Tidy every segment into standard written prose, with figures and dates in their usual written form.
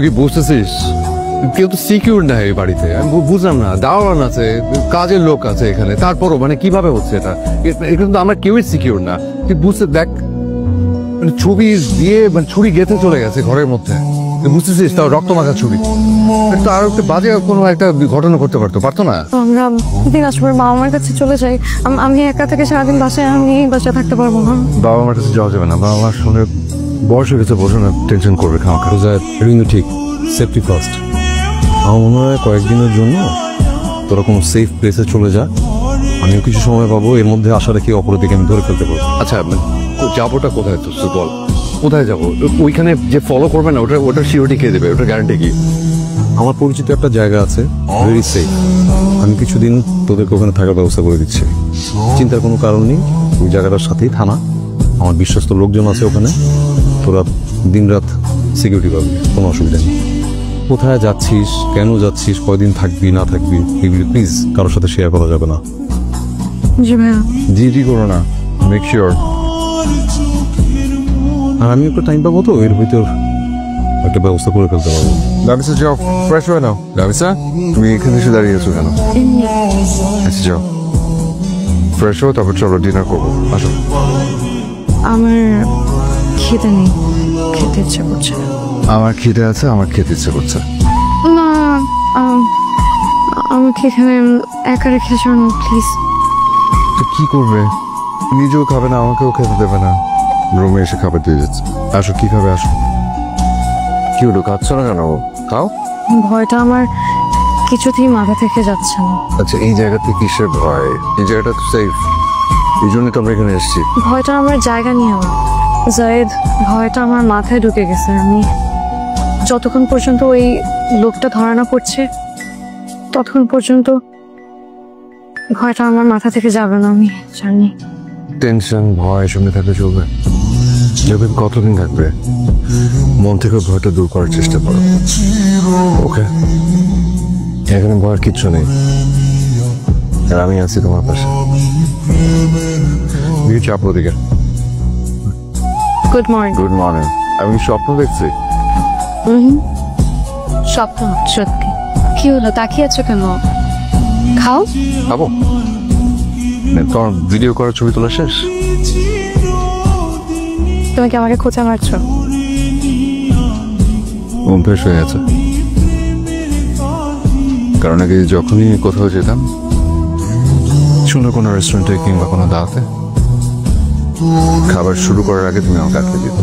তুই কি বুঝতেছিস কেউ তো সিকিউর নাই এই বাড়িতে। আমি বুঝলাম না, দাওয়ান আছে, কাজের লোক আছে এখানে, তারপরও মানে কিভাবে হচ্ছে এটা? কিন্তু আমরা কেউই সিকিউর না। তুই বুঝতে দেখ, মানে ছবি দিয়ে মানে ছুরি গেঁথে চলে গেছে ঘরের মধ্যে, তুই বুঝতেছিস? তাও রক্ত মাখা ছবি। তো আরো একটু বাজে কোনো একটা ঘটনা করতে পারতো না? আমরা দিনাজপুর বাবা মার কাছে চলে যাই। আমি একা থেকে সারাদিন বাসায়, আমি বাসায় থাকতে পারবো না। বাবা মার কাছে যাওয়া যাবে না, বাবা মার সঙ্গে বয়স হয়ে গেছে, বোঝো না, টেনশন করবে খাওয়া খাওয়া। কিন্তু ঠিক, সেফটি ফার্স্ট। আমার মনে হয় কয়েকদিনের জন্য তোরা কোনো সেফ প্লেসে চলে যা, আমিও কিছু সময় পাবো, এর মধ্যে আশা রেখে অপরের দিকে আমি ধরে ফেলতে পারবো। আচ্ছা যাবোটা কোথায় তো বল, কোথায় যাবো? ওইখানে যে ফলো করবে না ওটা সিওরিটি কে দেবে? ওটা গ্যারান্টি কি? আমার পরিচিত একটা জায়গা আছে, ভেরি সেফ। আমি কিছুদিন তোদেরকে ওখানে থাকার ব্যবস্থা করে দিচ্ছি, চিন্তার কোনো কারণ নেই। ওই জায়গাটার সাথেই থানা, আমার বিশ্বস্ত লোকজন আছে ওখানে, তোরা দিনরাত সিকিউরিটি পাবি, কোনো অসুবিধা নেই। কোথায় যাচ্ছিস, কেন যাচ্ছিস, কয়দিন থাকবি না থাকবি, এগুলি প্লিজ কারোর সাথে শেয়ার করা যাবে না। জি ভাইয়া। জি করো না, মেক শিওর। আর আমি একটু টাইম পাবো তো, এর ভিতর একটা ব্যবস্থা করে ফেলতে পারবো। গামিসা যাও, ফ্রেশ হয়ে নাও। গামিসা, তুমি এখানে এসে দাঁড়িয়ে আছো কেন? আচ্ছা যাও, ফ্রেশ হও, তারপর চলো ডিনার করবো। আসো। আমার খেতে নেই, খেতে ইচ্ছে করছে। আমার খিদে আছে, আমার খেতে ইচ্ছে করছে। না, আমাকে এখানে একা রেখে যাও না প্লিজ। তো কি করবে? নিজেও খাবে না, আমাকেও খেতে দেবে না, রুমে এসে খাবার দিয়ে যাচ্ছে। আসো, কি খাবে? আসো। কি হলো, খাচ্ছ না কেন? খাও। ভয়টা আমার কিছুতেই মাথা থেকে যাচ্ছে না। আচ্ছা, এই জায়গাতে কিসের ভয়? এই জায়গাটা তো সেফ, এই জন্যই তো আমরা এখানে এসেছি। ভয়টা আমার জায়গা নিয়ে না জায়েদ, ভয়টা আমার মাথায় ঢুকে গেছে। আমি যতক্ষণ পর্যন্ত ওই লোকটা ধরা না পড়ছে ততক্ষণ পর্যন্ত ভয়টা আমার মাথা থেকে যাবে না। আমি জানি। টেনশন, ভয় সঙ্গে থাকলে চলবে? দেখবেন কতদিন থাকবে। মন থেকে ভয়টা দূর করার চেষ্টা করো। ওকে, এখানে ভয়ের কিচ্ছু নেই, আর আমি আছি তোমার পাশে। চাপ ওদিকে। Good morning. Good morning. আমি স্বপ্ন দেখছি। স্বপ্ন সত্যি? কি হলো, তাকিয়ে আছো কেন? খাও। খাবো। তোমার ভিডিও করার ছবি তোলা শেষ? তুমি কি আমাকে খোঁচা মারছো? অভ্যেস হয়ে গেছে, কারণ আগে যখনই কোথাও যেতাম, সুন্দর কোনো রেস্টুরেন্টে কিংবা কোনো দাওয়াতে, খাবার শুরু করার আগে তুমি আমাকে আটকে দিত,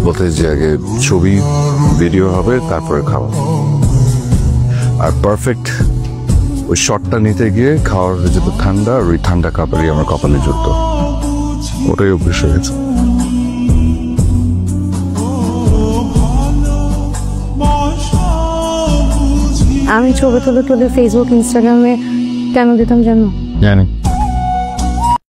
বলতে যে আগে ছবি ভিডিও হবে তারপরে খাওয়া। আর পারফেক্ট ওই শটটা নিতে গিয়ে খাওয়ার যেত ঠান্ডা, আর ওই ঠান্ডা খাবারই আমার কপালে জুটত। ওটাই অভ্যেস হয়ে গেছে। আমি ছবি তুলে ফেসবুক ইনস্টাগ্রামে কেন দিতাম জানো? জানি।